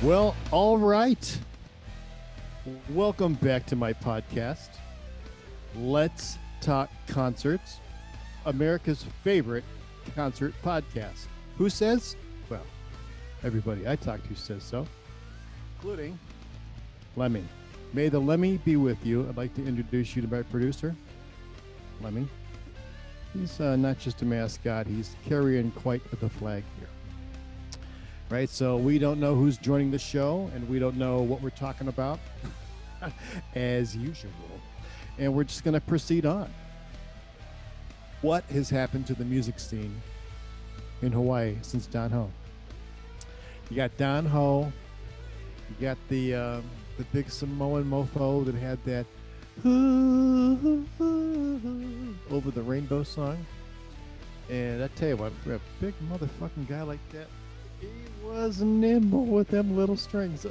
Well, all right. Welcome back to my podcast. Let's Talk Concerts, America's favorite concert podcast. Who says? Well, everybody I talk to says so, including Lemmy. May the Lemmy be with you. I'd like to introduce you to my producer, Lemmy. He's not just a mascot, he's carrying quite the flag here. Right, so we don't know who's joining the show, and we don't know what we're talking about, as usual. And we're just going to proceed on. What has happened to the music scene in Hawaii since Don Ho? You got Don Ho. You got the big Samoan mofo that had that over the rainbow song. And I tell you what, for a big motherfucking guy like that, he was nimble with them little strings.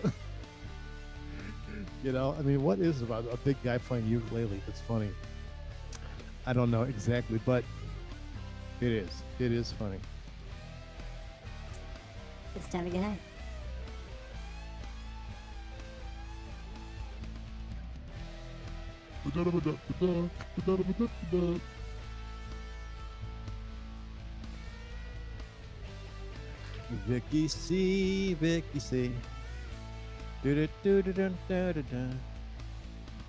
You know, I mean, what is it about a big guy playing ukulele that's funny? I don't know exactly, but it is. It is funny. It's time to get high. Vicky C, Vicky C.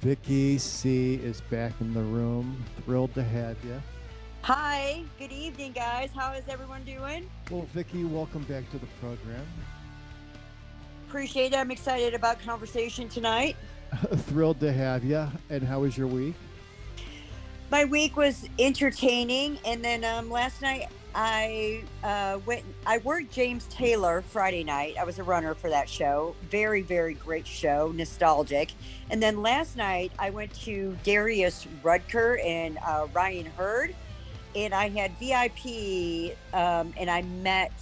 Vicky C is back in the room. Thrilled to have you. Hi, good evening, guys. How is everyone doing? Well, Vicky, welcome back to the program. Appreciate it. I'm excited about conversation tonight. Thrilled to have you. And how was your week? My week was entertaining, and then last night I worked James Taylor Friday night. I was a runner for that show. Very, very great show, nostalgic. And then last night I went to Darius Rudker and Ryan Hurd, and I had VIP, and I met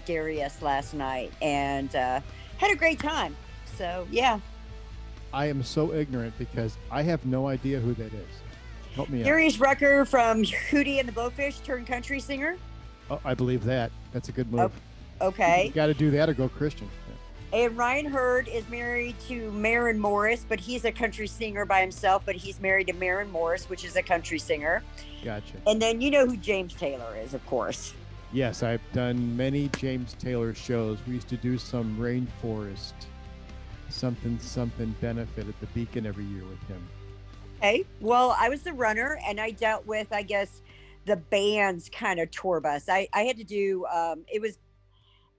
Darius last night and had a great time. So, yeah. I am so ignorant because I have no idea who that is. Help me Darius Rucker from Hootie and the Blowfish turned country singer. Oh, I believe that. That's a good move. Okay. You got to do that or go Christian. Yeah. And Ryan Hurd is married to Maren Morris, but he's a country singer by himself, but he's married to Maren Morris, which is a country singer. Gotcha. And then you know who James Taylor is, of course. Yes, I've done many James Taylor shows. We used to do some rainforest something benefit at the Beacon every year with him. Okay. Well, I was the runner, and I dealt with, I guess, the band's kind of tour bus. I had to do, it was,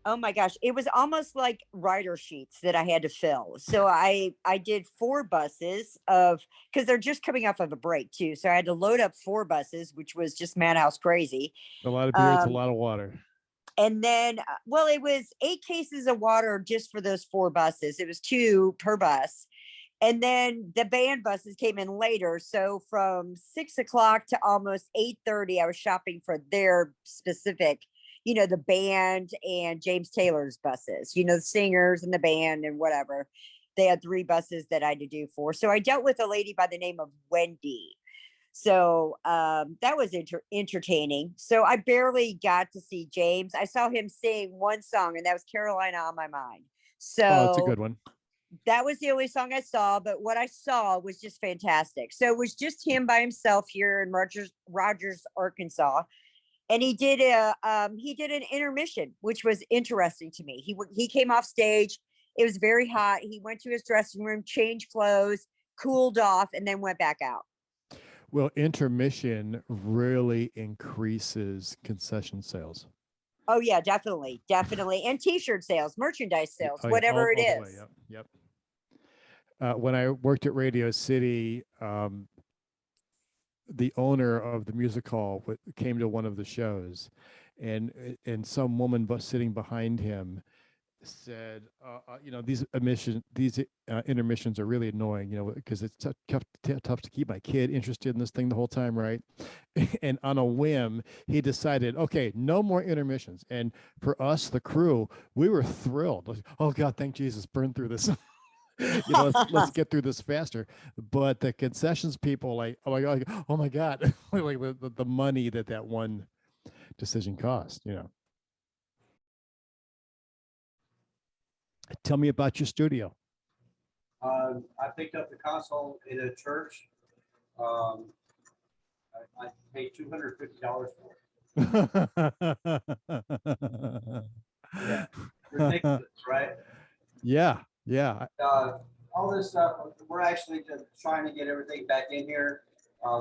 oh my gosh, it was almost like rider sheets that I had to fill. So I did 4 buses because they're just coming off of a break too. So I had to load up 4 buses, which was just madhouse crazy. A lot of beer, it's a lot of water. And then, well, it was 8 cases of water just for those 4 buses. It was 2 per bus. And then the band buses came in later. So from 6 o'clock to almost 8:30, I was shopping for their specific, you know, the band and James Taylor's buses, you know, the singers and the band and whatever. They had 3 buses that I had to do for. So I dealt with a lady by the name of Wendy. So that was entertaining. So I barely got to see James. I saw him sing one song, and that was Carolina on My Mind. So that's a good one. That was the only song I saw, but what I saw was just fantastic. So it was just him by himself here in Rogers, Arkansas. And he did an intermission, which was interesting to me. He came off stage. It was very hot. He went to his dressing room, changed clothes, cooled off, and then went back out. Well, intermission really increases concession sales. Oh yeah, definitely. And T-shirt sales, merchandise sales, whatever it is. Yep. When I worked at Radio City, the owner of the music hall came to one of the shows, and some woman sitting behind him said, you know, these intermissions are really annoying, you know, because it's tough to keep my kid interested in this thing the whole time, right? And on a whim, he decided, okay, no more intermissions. And for us, the crew, we were thrilled. Like, oh God, thank Jesus, burn through this. You know, let's get through this faster. But the concessions people, like, oh my God, like the money that one decision cost, you know. Tell me about your studio. I picked up the console in a church. Um, I paid $250 for it. Yeah, ridiculous, right? Yeah, yeah. All this stuff. We're actually just trying to get everything back in here.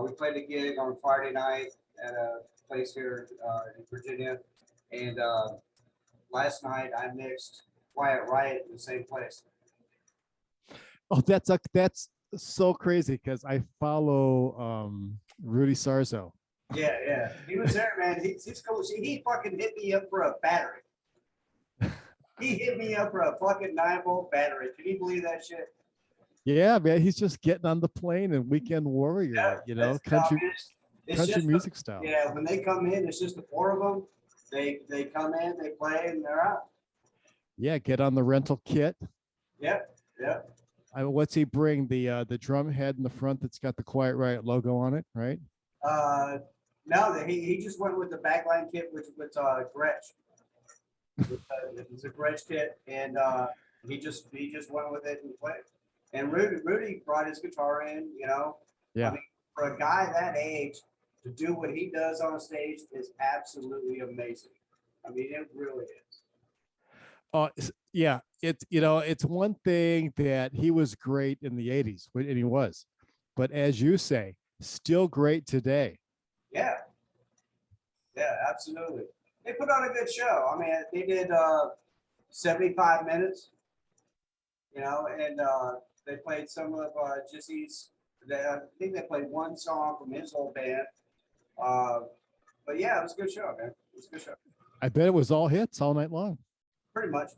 We played a gig on Friday night at a place here in Virginia, and last night I mixed Quiet Riot in the same place. Oh, that's so crazy because I follow Rudy Sarzo. Yeah, yeah. He was there, man. He's cool. See, he fucking hit me up for a battery. He hit me up for a fucking 9-volt battery. Can you believe that shit? Yeah, man, he's just getting on the plane and Weekend Warrior, Yeah, country it's country music style. Yeah, when they come in, it's just the four of them. They come in, they play, and they're out. Yeah, get on the rental kit. Yep, yep. What's he bring? The drum head in the front that's got the Quiet Riot logo on it, right? No, he just went with the backline kit with Gretsch. It's a Gretsch kit, and he just went with it and played. And Rudy brought his guitar in. Yeah. I mean, for a guy that age to do what he does on a stage is absolutely amazing. I mean, it really is. Yeah, it's one thing that he was great in the 80s, and he was, but as you say, still great today. Yeah, absolutely. They put on a good show. I mean, they did 75 minutes, and they played some of Jesse's. I think they played one song from his old band. But yeah, it was a good show, man. It was a good show. I bet it was all hits all night long. Pretty much.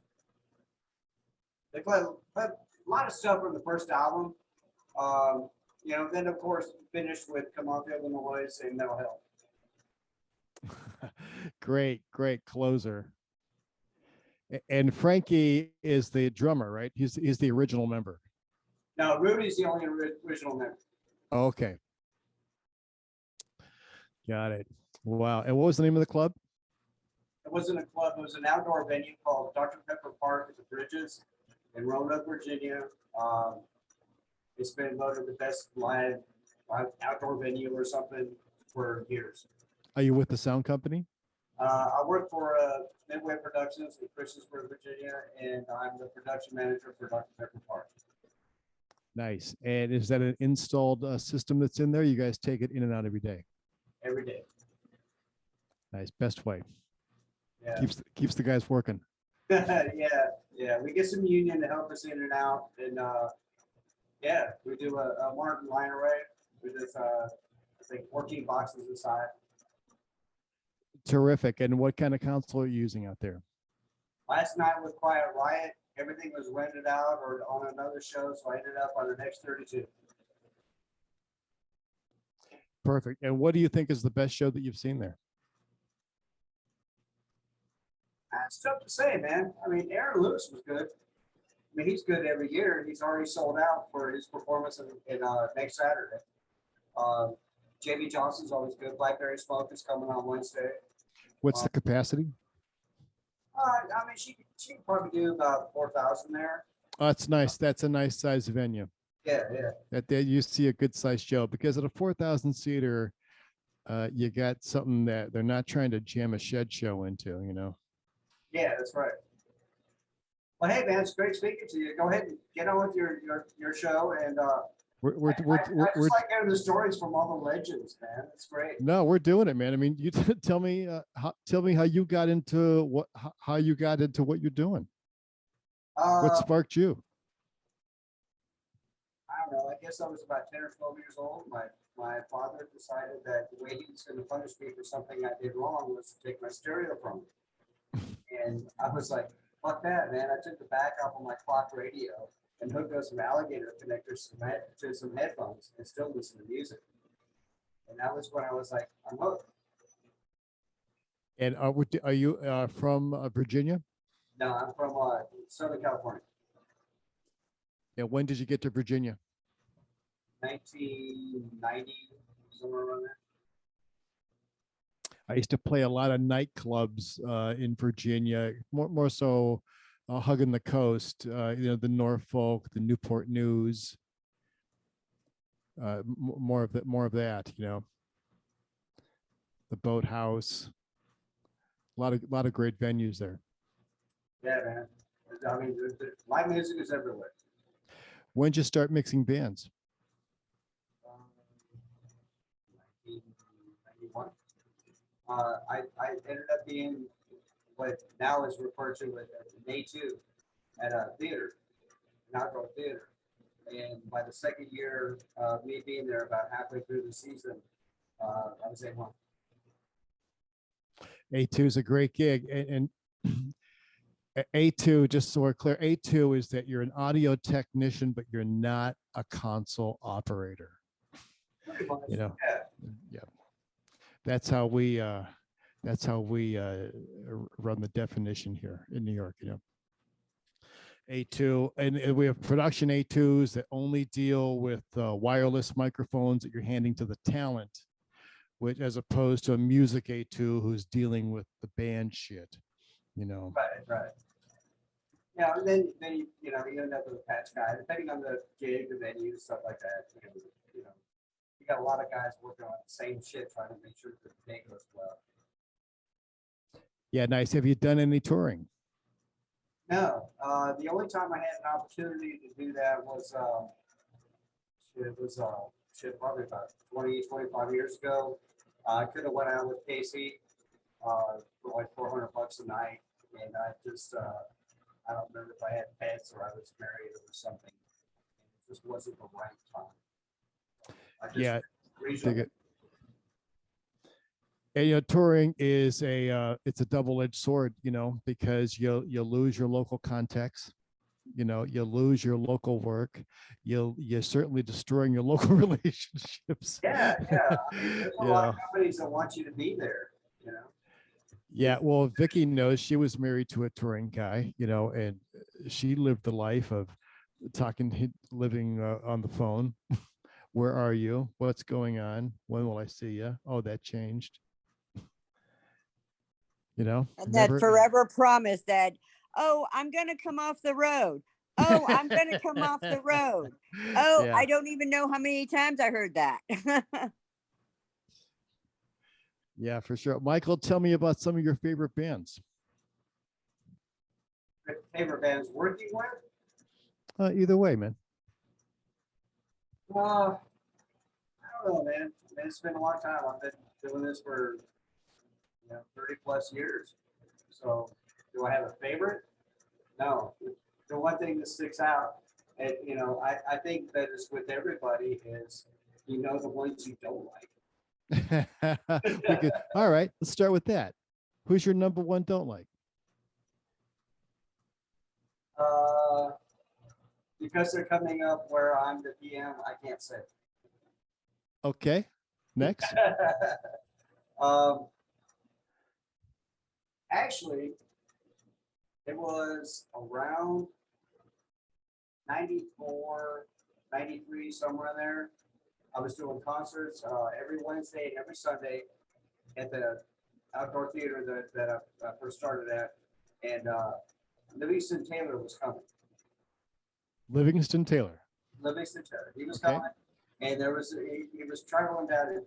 They played a lot of stuff from the first album. Then of course finished with "Come On Feel the Noise" and "Mental Health." Great closer. And Frankie is the drummer, right? He's the original member. No, Rudy's the only original member. Okay. Got it. Wow. And what was the name of the club? It wasn't a club. It was an outdoor venue called Dr. Pepper Park at the Bridges in Roanoke, Virginia. It's been voted the best live outdoor venue or something for years. Are you with the sound company? I work for Midway Productions in Christiansburg, Virginia, and I'm the production manager for Dr. Pepper Park. Nice. And is that an installed system that's in there? You guys take it in and out every day? Every day. Nice. Best way. Yeah. Keeps the guys working. yeah. We get some union to help us in and out, and we do a Martin line array with this I think 14 boxes inside. Terrific. And what kind of console are you using out there? Last night with Quiet Riot, everything was rented out or on another show, so I ended up on the next 32. Perfect. And what do you think is the best show that you've seen there? It's tough to say, man. I mean, Aaron Lewis was good. I mean, he's good every year. He's already sold out for his performance in next Saturday. Jamie Johnson's always good. Blackberry Smoke is coming on Wednesday. What's the capacity? I mean, she can probably do about 4,000 there. Oh, that's nice. That's a nice size venue. Yeah. That you see a good size show, because at a 4,000 seater, you got something that they're not trying to jam a shed show into, Yeah, that's right. Well, hey man, it's great speaking to you. Go ahead and get on with your show, and we're just like hearing the stories from all the legends, man. It's great. No, we're doing it, man. I mean, you tell me how you got into what you're doing. What sparked you? I don't know. I guess I was about 10 or 12 years old. My father decided that the way he was going to punish me for something I did wrong was to take my stereo from me. And I was like, fuck that, man. I took the back off of my clock radio and hooked up some alligator connectors to some headphones and still listen to music. And that was when I was like, I'm hooked. And are you from Virginia? No, I'm from Southern California. And when did you get to Virginia? 1990, somewhere around there. I used to play a lot of nightclubs in Virginia, more so hugging the coast, the Norfolk, the Newport News, more of that, the Boathouse, a lot of great venues there. Yeah, man. I mean, live music is everywhere. When did you start mixing bands? 1991. I ended up being what now is referred to as an A2 at a theater, an outdoor theater. And by the second year of me being there, about halfway through the season, I was A1. A2 is a great gig. And A2, just so we're clear, A2 is that you're an audio technician, but you're not a console operator. Pretty much. Yeah. Yeah. That's how we run the definition here in New York, A2, and we have production A2s that only deal with wireless microphones that you're handing to the talent, which as opposed to a music A2 who's dealing with the band shit, Right. Yeah, and then you end up with a patch guy, depending on the gig, the venue, stuff like that. You got a lot of guys working on the same shit, trying to make sure that the day goes well. Yeah, nice. Have you done any touring? No, the only time I had an opportunity to do that was probably about 20, 25 years ago. I could have went out with Casey for like $400 a night, and I don't remember if I had pets or I was married or something. It just wasn't the right time. Dig it. And touring is it's a double-edged sword, because you lose your local context, you lose your local work, you're certainly destroying your local relationships. Yeah. I mean, there's a lot of companies that want you to be there. Yeah, well, Vicky knows. She was married to a touring guy, and she lived the life of living on the phone. Where are you? What's going on? When will I see you? Oh, that changed. And that forever promise that, oh, I'm going to come off the road. Oh, I'm going to come off the road. Oh, yeah. I don't even know how many times I heard that. Yeah, for sure. Michael, tell me about some of your favorite bands. Favorite bands working with? Either way, man. I don't know, man. It's been a long time. I've been doing this for 30 plus years. So do I have a favorite? No. The one thing that sticks out, and I think that is with everybody, is the ones you don't like. All right, let's start with that. Who's your number one don't like? Because they're coming up where I'm the PM, I can't say. Okay, next. Actually, it was around 94, 93, somewhere in there. I was doing concerts every Wednesday and every Sunday at the outdoor theater that I first started at. And Livingston Taylor was coming. Livingston Taylor. He was coming. And he was traveling down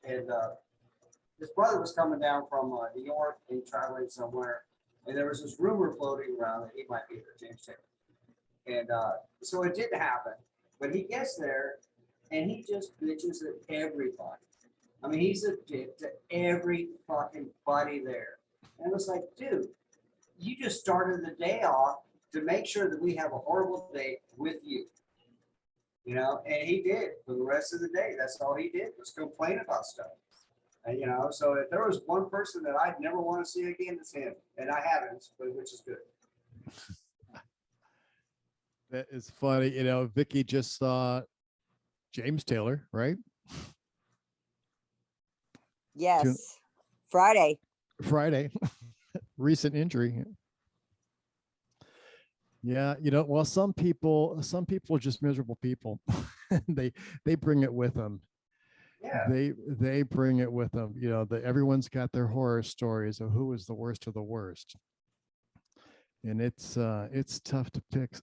and his brother was coming down from New York and traveling somewhere. And there was this rumor floating around that he might be there, James Taylor. And so it didn't happen. But he gets there and he just bitches at everybody. I mean, he's a dick to every fucking buddy there. And it was like, dude, you just started the day off to make sure that we have a horrible day with you. And he did for the rest of the day. That's all he did was complain about stuff. And, so if there was one person that I'd never want to see again, it's him. And I haven't, which is good. That is funny. Vicky just saw James Taylor, right? Yes. Friday. Recent injury. Yeah, well, some people are just miserable people. they bring it with them. Yeah. They bring it with them. Everyone's got their horror stories of who is the worst of the worst. And it's tough to pick.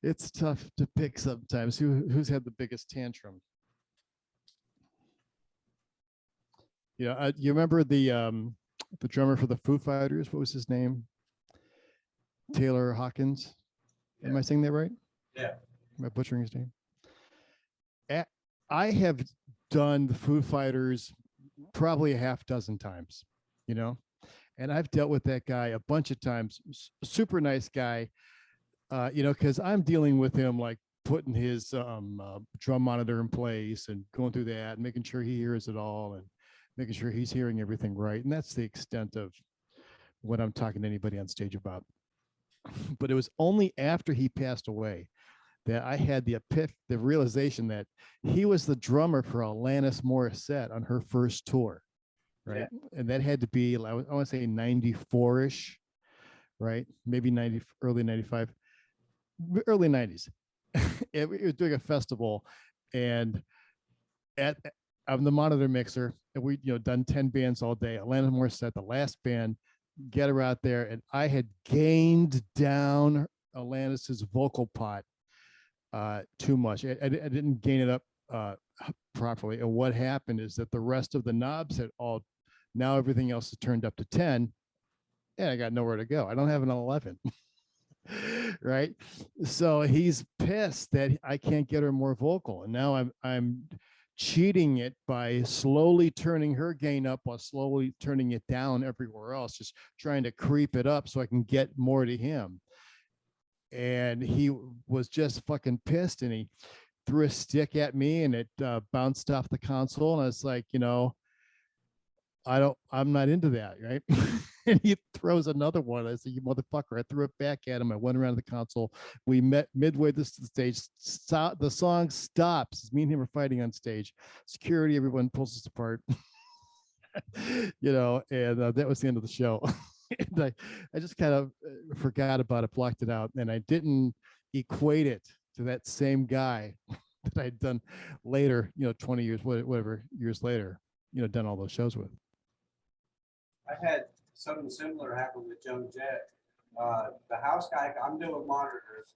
It's tough to pick sometimes. Who's had the biggest tantrum? You remember the drummer for the Foo Fighters? What was his name? Taylor Hawkins. Am I saying that right? Yeah. Am I butchering his name? I have done the Foo Fighters probably a half dozen times, and I've dealt with that guy a bunch of times. Super nice guy, because I'm dealing with him like putting his drum monitor in place and going through that and making sure he hears it all and making sure he's hearing everything right. And that's the extent of what I'm talking to anybody on stage about. But it was only after he passed away that I had the realization that he was the drummer for Alanis Morissette on her first tour, right? Yeah. And that had to be, I want to say 94-ish, right? Maybe 90, early 95, early 90s. It was doing a festival, and I'm the monitor mixer, and we done 10 bands all day. Alanis Morissette, the last band, get her out there, and I had gained down Alanis's vocal pot too much. I didn't gain it up properly. And what happened is that the rest of the knobs had all, now everything else is turned up to 10, and I got nowhere to go. I don't have an 11. Right. So he's pissed that I can't get her more vocal. And now I'm cheating it by slowly turning her gain up while slowly turning it down everywhere else, just trying to creep it up so I can get more to him. And he was just fucking pissed, and he threw a stick at me, and it bounced off the console. And I was like, I'm not into that, right? And he throws another one. I said, "You motherfucker!" I threw it back at him. I went around the console. We met midway this the stage. The song stops. Me and him are fighting on stage. Security, everyone pulls us apart. And that was the end of the show. And I just kind of forgot about it, blocked it out, and I didn't equate it to that same guy that I'd done later, 20 years, whatever years later, done all those shows with. I had something similar happen with Joan Jett. The house guy, I'm doing monitors,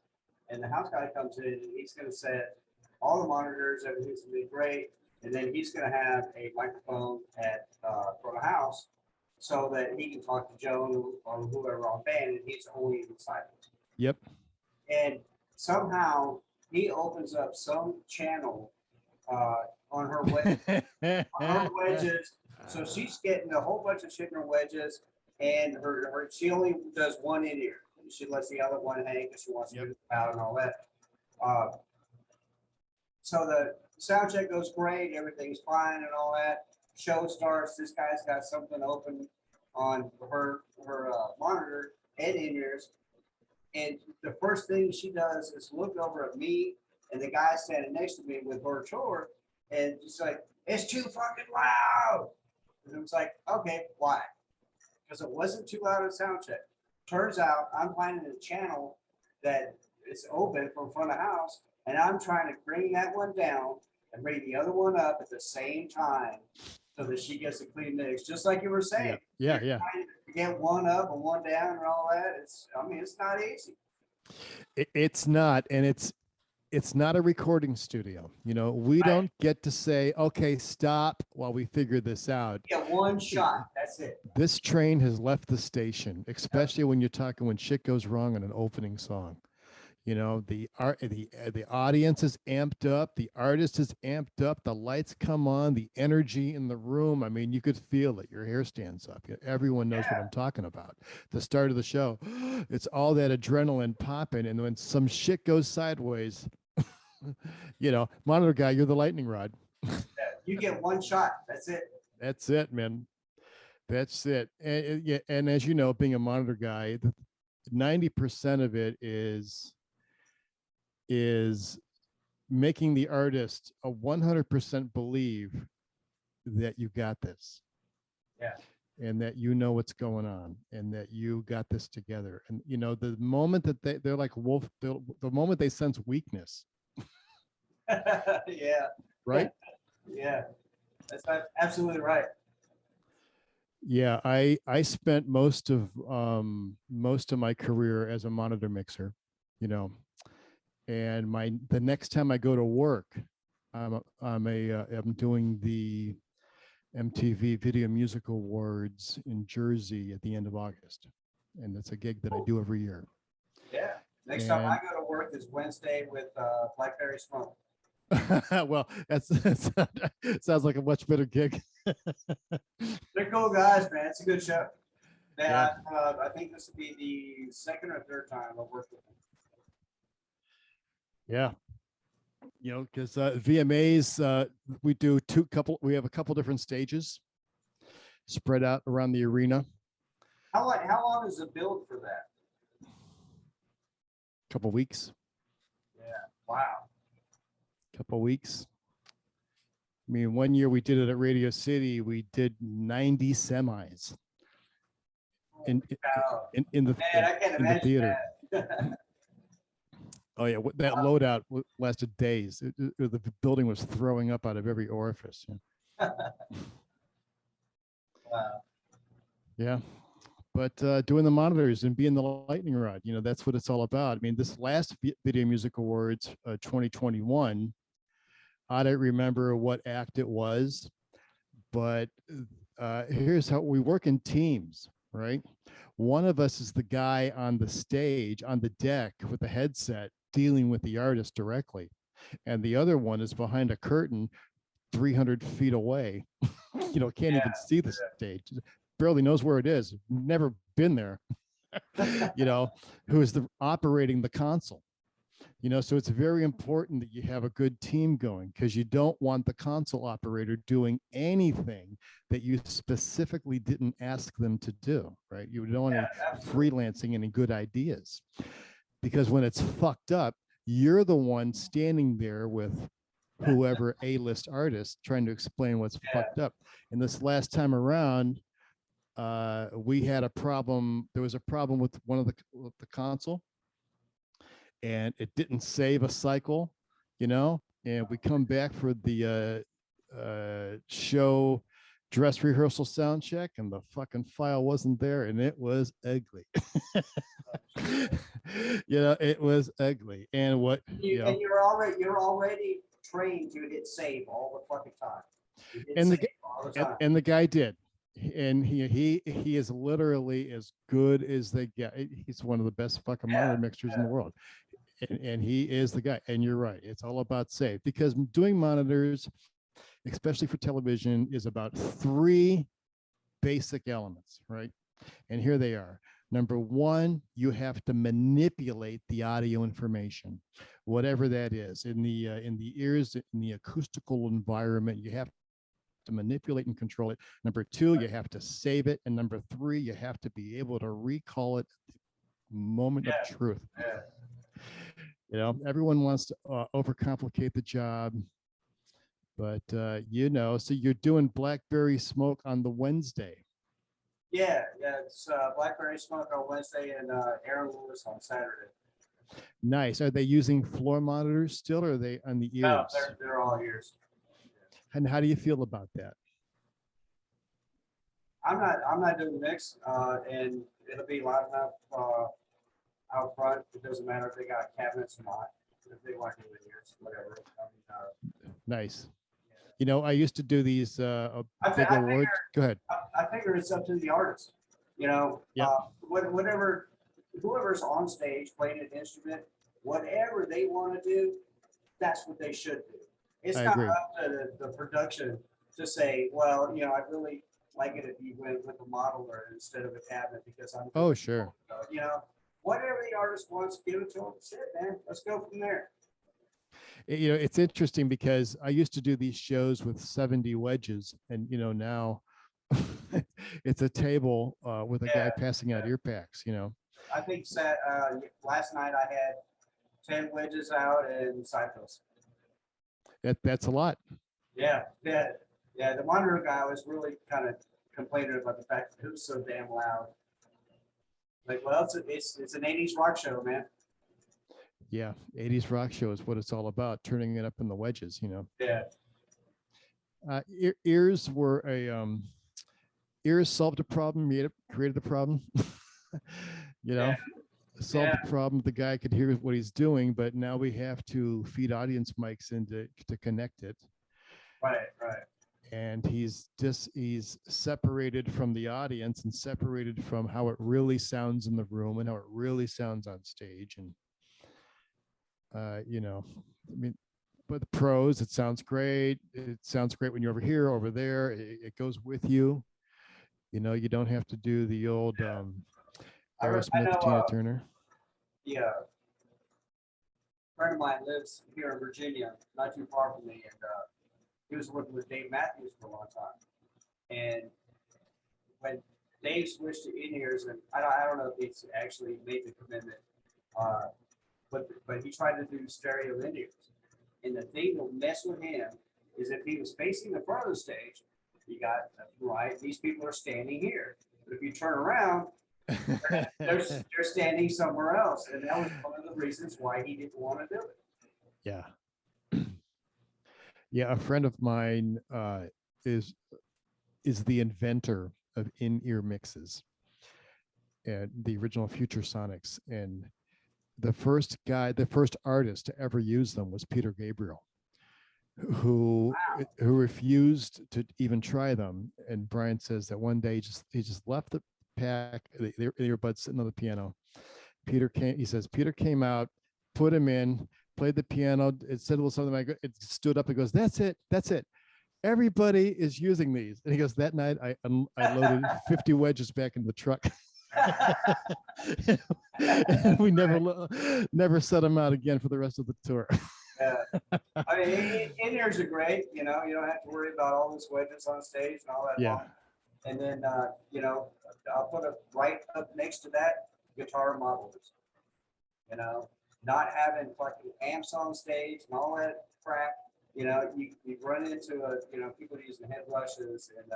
and the house guy comes in and he's going to set all the monitors, everything's going to be great, and then he's going to have a microphone at front of the house so that he can talk to Joan or whoever on band, and he's only inside. Yep. And somehow he opens up some channel on her wedges. So she's getting a whole bunch of shit in her wedges, and she only does one in ear. She lets the other one hang because she wants to get it out and all that. So the sound check goes great, everything's fine and all that. Show starts. This guy's got something open on her monitor and in ears, and the first thing she does is look over at me and the guy standing next to me with her chore, and just like, "It's too fucking loud." And it was like, okay, why? Because it wasn't too loud of a sound check. Turns out I'm finding a channel that is open from front of house, and I'm trying to bring that one down and bring the other one up at the same time so that she gets a clean mix, just like you were saying. Yeah. Trying to get one up and one down and all that. It's not easy. It's not, and it's not a recording studio. We don't get to say, okay, stop while we figure this out. Yeah, one shot. That's it. This train has left the station, especially when you're talking when shit goes wrong in an opening song. The audience is amped up, the artist is amped up, the lights come on, the energy in the room. I mean, you could feel it. Your hair stands up. Everyone knows what I'm talking about. The start of the show, it's all that adrenaline popping, and when some shit goes sideways, monitor guy, you're the lightning rod. You get one shot. That's it. That's it, man. That's it. And as you know, being a monitor guy, 90% of it is making the artist 100% believe that you got this. Yeah. And that what's going on, and that you got this together. And the moment that they're like wolf, the moment they sense weakness. Yeah. Right. Yeah. That's absolutely right. Yeah, I spent most of my career as a monitor mixer, you know, and the next time I go to work, I'm doing the MTV Video Music Awards in Jersey at the end of August, and that's a gig that I do every year. Yeah. Next time I And go to work is Wednesday with Blackberry Smoke. well, that's sounds like a much better gig. They're cool guys, man. It's a good show. Yeah. I think this will be the second or third time I've worked with them. Yeah. You know, because VMAs, we have a couple different stages spread out around the arena. How long is the build for that? Couple weeks. Yeah. Wow. Couple weeks. I mean, one year we did it at Radio City. We did 90 semis in Wow. in the Man, I can't in the imagine theater. that. Oh yeah, that loadout lasted days. The building was throwing up out of every orifice. Wow. Yeah, but doing the monitors and being the lightning rod, you know, that's what it's all about. I mean, this last Video Music Awards 2021, I don't remember what act it was, but here's how we work in teams, right? One of us is the guy on the stage, on the deck with the headset, dealing with the artist directly. And the other one is behind a curtain 300 feet away, you know, can't even see the stage, barely knows where it is, never been there, you know, who is operating the console. You know, so it's very important that you have a good team going, because you don't want the console operator doing anything that you specifically didn't ask them to do, right? You don't want any freelancing any good ideas, because when it's fucked up, you're the one standing there with whoever A-list artist trying to explain what's fucked up. And this last time around, we had a problem. There was a problem with with the console, and it didn't save a cycle, you know, and we come back for the show dress rehearsal sound check, and the fucking file wasn't there, and it was ugly. You know, it was ugly. And what And you're already trained to hit save all the fucking time. And the guy did, and he is literally as good as they get. He's one of the best fucking monitor mixers in the world, and he is the guy. And you're right, it's all about save, because doing monitors, especially for television, is about three basic elements, right? And here they are. Number one, you have to manipulate the audio information, whatever that is, in the ears, in the acoustical environment. You have to manipulate and control it. Number two, you have to save it. And number three, you have to be able to recall it at the moment of truth. You know, everyone wants to overcomplicate the job, but you know, so you're doing Blackberry Smoke on the Wednesday. Yeah, it's Blackberry Smoke on Wednesday and Aaron Lewis on Saturday. Nice. Are they using floor monitors still, or are they on the ears? No, they're all ears. And how do you feel about that? I'm not doing the mix, and it'll be loud enough out front. It doesn't matter if they got cabinets or not. If they want to do the ears, whatever. Nice. You know, I used to do these big awards. Go ahead. I figure it's up to the artist. You know, whoever's on stage playing an instrument, whatever they want to do, that's what they should do. It's not up to the production to say, well, you know, I really like it if you went with a modeler instead of a cabinet, because I'm. Oh, sure. You know, whatever the artist wants, give it to them. Shit, man, let's go from there. You know, it's interesting because I used to do these shows with 70 wedges, and you know, now it's a table with a guy passing out ear packs. You know, I think last night I had 10 wedges out and side fills. That's a lot. Yeah. The monitor guy was really kind of complaining about the fact that it was so damn loud. Like, well, it's an 80s rock show, man. Yeah, 80s rock show is what it's all about, turning it up in the wedges, you know. Yeah. Ears were Ears solved a problem, created a problem. You know, solved the problem. The guy could hear what he's doing, but now we have to feed audience mics in to connect it. Right. And he's separated from the audience and separated from how it really sounds in the room and how it really sounds on stage. And you know, I mean, but the pros, it sounds great. It sounds great when you're over here, over there. It goes with you. You know, you don't have to do the old Aerosmith, Tina Turner. Yeah. Friend of mine lives here in Virginia, not too far from me, and he was working with Dave Matthews for a long time. And when Dave switched to in-ears, and I don't know if he's actually made the commitment, but he tried to do stereo in-ears. And the thing that mess with him is if he was facing the front of the stage, you got right. These people are standing here, but if you turn around, they're standing somewhere else, and that was one of the reasons why he didn't want to do it. Yeah. Yeah, a friend of mine is the inventor of in-ear mixes and the original Future Sonics. And the first artist to ever use them was Peter Gabriel, who refused to even try them. And Brian says that one day he just left the pack, the earbuds sitting on the piano. Peter came out, put him in, played the piano. It said a little something like, it stood up and goes, that's it. Everybody is using these. And he goes, that night I loaded 50 wedges back in the truck. And we never set them out again for the rest of the tour. I mean, in-ears are great. You know, you don't have to worry about all those wedges on stage and all that. Yeah. And then, you know, I'll put it right up next to that, guitar modelers. You know, not having fucking amps on stage and all that crap. You know, you run into people using head rushes and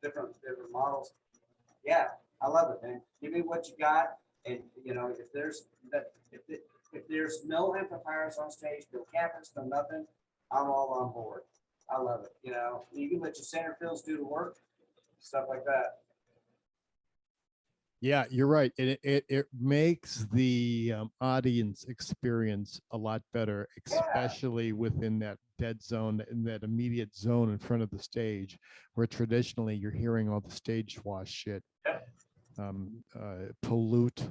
different models. Yeah, I love it, man. Give me what you got, and you know, if there's no amplifiers on stage, no campers, no nothing, I'm all on board. I love it. You know, you can let your center fills do the work, stuff like that. Yeah, you're right. It makes the audience experience a lot better, especially within that dead zone, in that immediate zone in front of the stage, where traditionally you're hearing all the stage wash shit pollute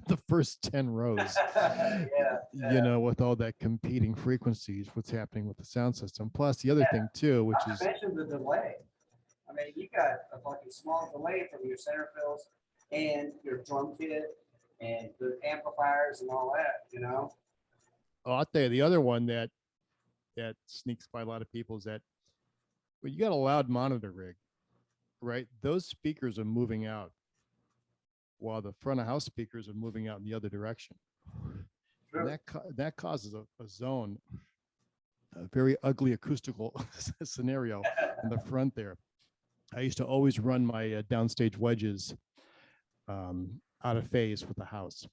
the first 10 rows. You know, with all that competing frequencies, what's happening with the sound system. Plus the other thing too, which is mentioned the delay. I mean, you got a fucking small delay from your center fills and your drum kit and the amplifiers and all that, you know. Oh, I'll tell you the other one that sneaks by a lot of people is that when you got a loud monitor rig, right? Those speakers are moving out while the front of house speakers are moving out in the other direction. Sure. And that causes a zone, a very ugly acoustical scenario in the front there. I used to always run my downstage wedges out of phase with the house.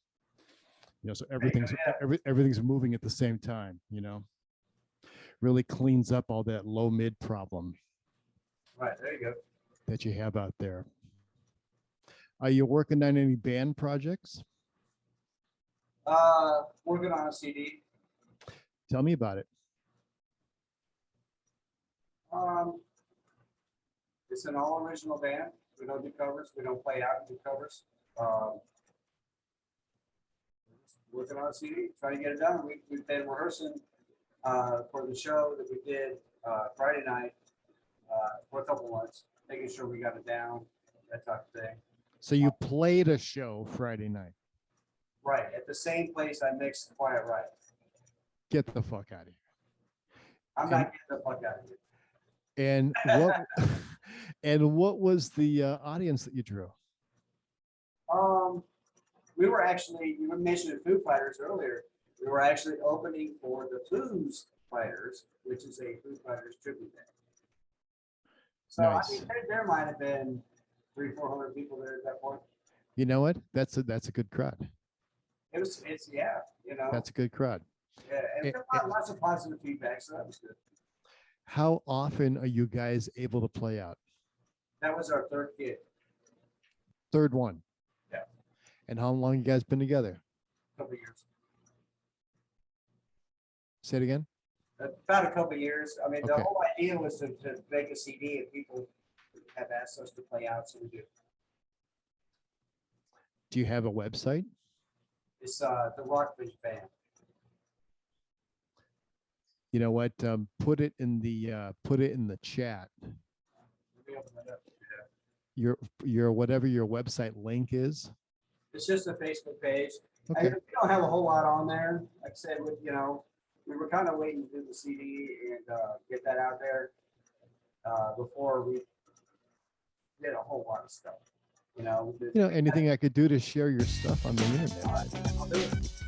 You know, so everything's moving at the same time. You know, really cleans up all that low mid problem. Right, there you go. That you have out there. Are you working on any band projects? Working on a CD. Tell me about it. It's an all original band. We don't do covers. We don't play out and do covers. Working on a CD, trying to get it done. We've been rehearsing for the show that we did Friday night for a couple months, making sure we got it down, that type of thing. So you played a show Friday night? Right, at the same place I mixed Quiet Riot. Get the fuck out of here. I'm not getting the fuck out of here. And what what was the audience that you drew? We were actually, you mentioned Foo Fighters earlier. We were actually opening for the Foo Fighters, which is a Foo Fighters tribute band. So nice. I mean, there might have been 300-400 people there at that point. You know what? That's a good crowd. It's yeah, you know. That's a good crowd. Yeah, and lots of positive feedback, so that was good. How often are you guys able to play out? That was our third kid. Third one. Yeah. And how long you guys been together? Couple years. Say it again. About a couple years. I mean, the Okay. whole idea was to make a CD and people have asked us to play out, so we do. Do you have a website? It's the Rockstars band. You know what? Put it in the chat. Let me open that up. Yeah. Your whatever your website link is. It's just a Facebook page. Okay. We don't have a whole lot on there. Like I said, we were kind of waiting to do the CD and get that out there before we did a whole lot of stuff. Anything I could do to share your stuff on the internet. I'll do it.